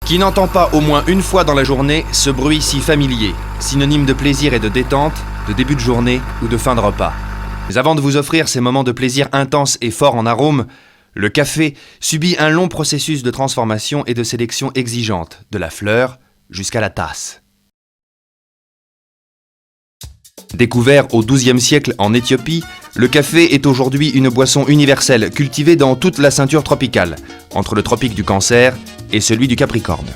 Qui n'entend pas au moins une fois dans la journée ce bruit si familier, synonyme de plaisir et de détente, de début de journée ou de fin de repas. Mais avant de vous offrir ces moments de plaisir intenses et forts en arômes, le café subit un long processus de transformation et de sélection exigeante, de la fleur jusqu'à la tasse. Découvert au XIIe siècle en Éthiopie, le café est aujourd'hui une boisson universelle cultivée dans toute la ceinture tropicale, entre le tropique du Cancer et celui du Capricorne.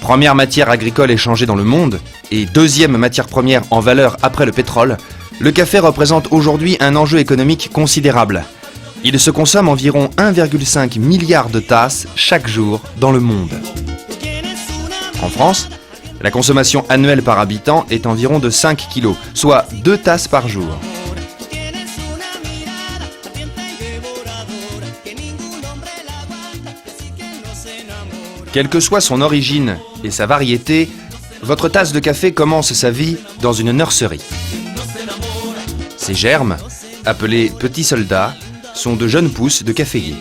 Première matière agricole échangée dans le monde et deuxième matière première en valeur après le pétrole, le café représente aujourd'hui un enjeu économique considérable. Il se consomme environ 1,5 milliard de tasses chaque jour dans le monde. En France, la consommation annuelle par habitant est environ de 5 kg, soit 2 tasses par jour. Quelle que soit son origine et sa variété, votre tasse de café commence sa vie dans une nurserie. Ces germes, appelés petits soldats, sont de jeunes pousses de caféiers.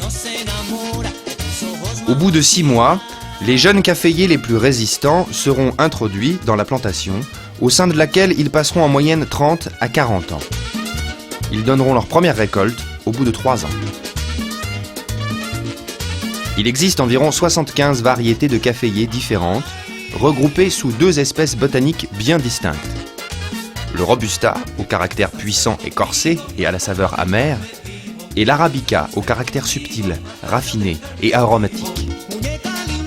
Au bout de 6 mois, les jeunes caféiers les plus résistants seront introduits dans la plantation, au sein de laquelle ils passeront en moyenne 30 à 40 ans. Ils donneront leur première récolte au bout de 3 ans. Il existe environ 75 variétés de caféiers différentes, regroupées sous 2 espèces botaniques bien distinctes. Le Robusta, au caractère puissant et corsé et à la saveur amère, et l'Arabica, au caractère subtil, raffiné et aromatique.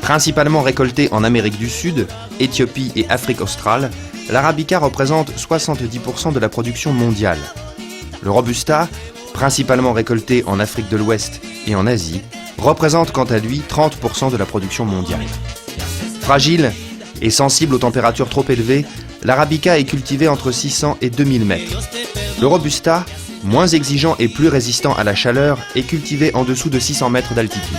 Principalement récolté en Amérique du Sud, Éthiopie et Afrique australe, l'Arabica représente 70% de la production mondiale. Le Robusta, principalement récolté en Afrique de l'Ouest et en Asie, représente quant à lui 30% de la production mondiale. Fragile et sensible aux températures trop élevées, l'Arabica est cultivé entre 600 et 2000 mètres. Le Robusta, moins exigeant et plus résistant à la chaleur, est cultivé en dessous de 600 mètres d'altitude.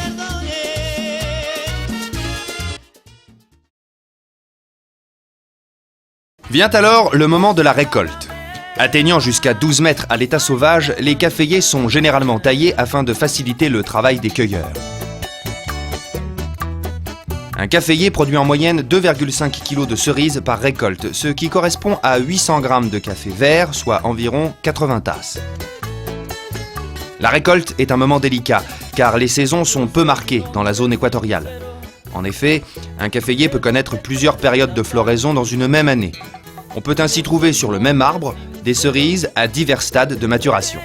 Vient alors le moment de la récolte. Atteignant jusqu'à 12 mètres à l'état sauvage, les caféiers sont généralement taillés afin de faciliter le travail des cueilleurs. Un caféier produit en moyenne 2,5 kg de cerises par récolte, ce qui correspond à 800 g de café vert, soit environ 80 tasses. La récolte est un moment délicat, car les saisons sont peu marquées dans la zone équatoriale. En effet, un caféier peut connaître plusieurs périodes de floraison dans une même année. On peut ainsi trouver sur le même arbre des cerises à divers stades de maturation.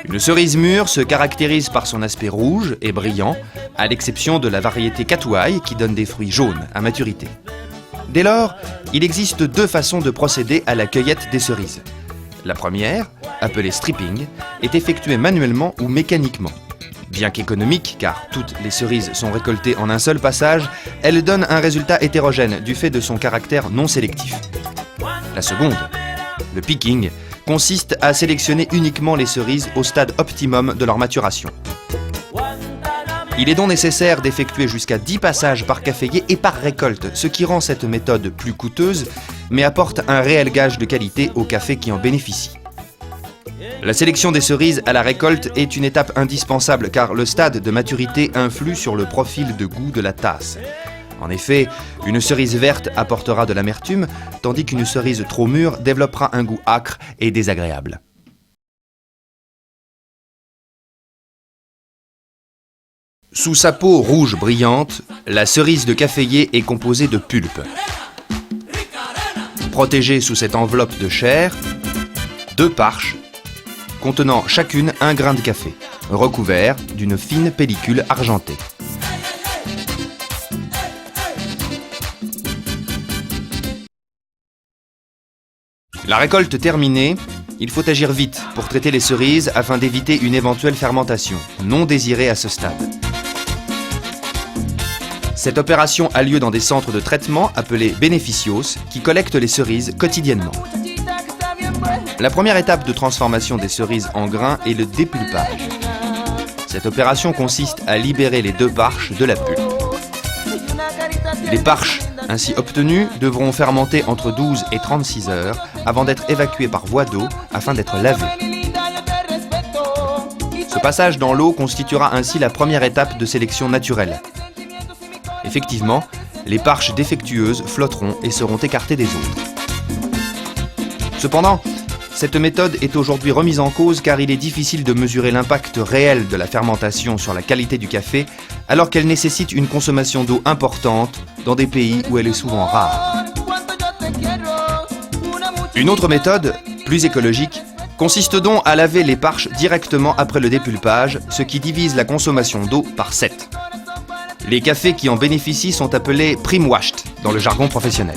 Une cerise mûre se caractérise par son aspect rouge et brillant, à l'exception de la variété Katouaï qui donne des fruits jaunes à maturité. Dès lors, il existe 2 façons de procéder à la cueillette des cerises. La première, appelée stripping, est effectuée manuellement ou mécaniquement. Bien qu'économique, car toutes les cerises sont récoltées en un seul passage, elle donne un résultat hétérogène du fait de son caractère non sélectif. La seconde, le picking, consiste à sélectionner uniquement les cerises au stade optimum de leur maturation. Il est donc nécessaire d'effectuer jusqu'à 10 passages par caféier et par récolte, ce qui rend cette méthode plus coûteuse, mais apporte un réel gage de qualité au café qui en bénéficie. La sélection des cerises à la récolte est une étape indispensable car le stade de maturité influe sur le profil de goût de la tasse. En effet, une cerise verte apportera de l'amertume, tandis qu'une cerise trop mûre développera un goût âcre et désagréable. Sous sa peau rouge brillante, la cerise de caféier est composée de pulpe. Protégée sous cette enveloppe de chair, 2 parches, contenant chacune 1 grain de café, recouvert d'une fine pellicule argentée. La récolte terminée, il faut agir vite pour traiter les cerises afin d'éviter une éventuelle fermentation, non désirée à ce stade. Cette opération a lieu dans des centres de traitement appelés bénéficios qui collectent les cerises quotidiennement. La première étape de transformation des cerises en grains est le dépulpage. Cette opération consiste à libérer les 2 parches de la pulpe. Les parches ainsi obtenues devront fermenter entre 12 et 36 heures avant d'être évacuées par voie d'eau afin d'être lavées. Ce passage dans l'eau constituera ainsi la première étape de sélection naturelle. Effectivement, les parches défectueuses flotteront et seront écartées des autres. Cependant, cette méthode est aujourd'hui remise en cause car il est difficile de mesurer l'impact réel de la fermentation sur la qualité du café alors qu'elle nécessite une consommation d'eau importante dans des pays où elle est souvent rare. Une autre méthode, plus écologique, consiste donc à laver les parches directement après le dépulpage, ce qui divise la consommation d'eau par 7. Les cafés qui en bénéficient sont appelés prime-washed dans le jargon professionnel.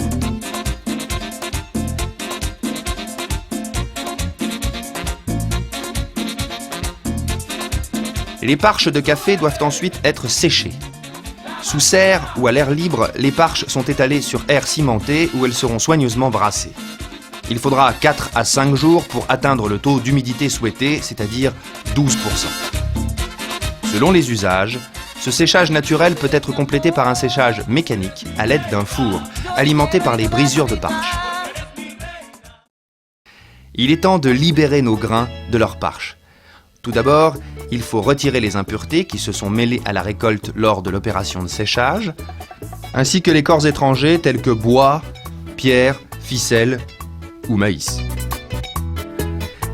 Les parches de café doivent ensuite être séchées. Sous serre ou à l'air libre, les parches sont étalées sur air cimenté où elles seront soigneusement brassées. Il faudra 4 à 5 jours pour atteindre le taux d'humidité souhaité, c'est-à-dire 12%. Selon les usages, ce séchage naturel peut être complété par un séchage mécanique à l'aide d'un four, alimenté par les brisures de parches. Il est temps de libérer nos grains de leurs parches. Tout d'abord, il faut retirer les impuretés qui se sont mêlées à la récolte lors de l'opération de séchage, ainsi que les corps étrangers tels que bois, pierre, ficelle ou maïs.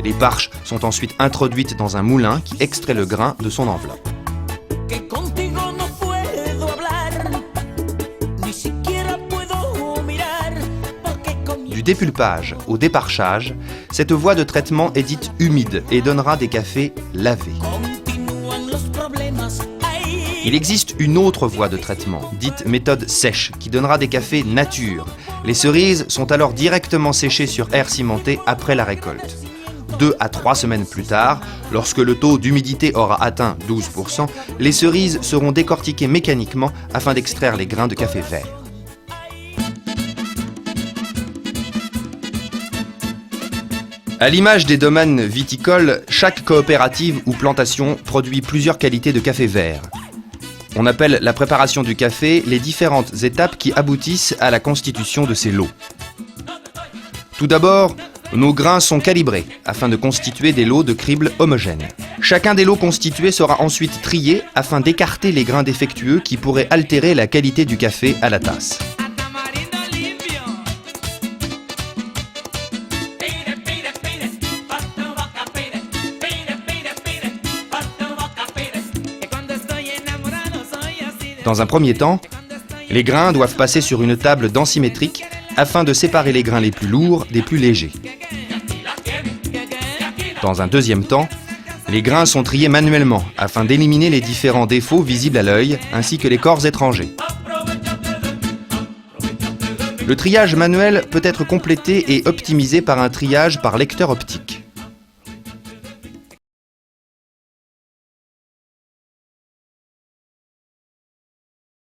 Les parches sont ensuite introduites dans un moulin qui extrait le grain de son enveloppe. Du dépulpage au déparchage, cette voie de traitement est dite humide et donnera des cafés lavés. Il existe une autre voie de traitement, dite méthode sèche, qui donnera des cafés nature. Les cerises sont alors directement séchées sur air cimenté après la récolte. 2 à 3 semaines plus tard, lorsque le taux d'humidité aura atteint 12%, les cerises seront décortiquées mécaniquement afin d'extraire les grains de café vert. À l'image des domaines viticoles, chaque coopérative ou plantation produit plusieurs qualités de café vert. On appelle la préparation du café les différentes étapes qui aboutissent à la constitution de ces lots. Tout d'abord, nos grains sont calibrés afin de constituer des lots de cribles homogènes. Chacun des lots constitués sera ensuite trié afin d'écarter les grains défectueux qui pourraient altérer la qualité du café à la tasse. Dans un premier temps, les grains doivent passer sur une table densimétrique afin de séparer les grains les plus lourds des plus légers. Dans un deuxième temps, les grains sont triés manuellement afin d'éliminer les différents défauts visibles à l'œil ainsi que les corps étrangers. Le triage manuel peut être complété et optimisé par un triage par lecteur optique.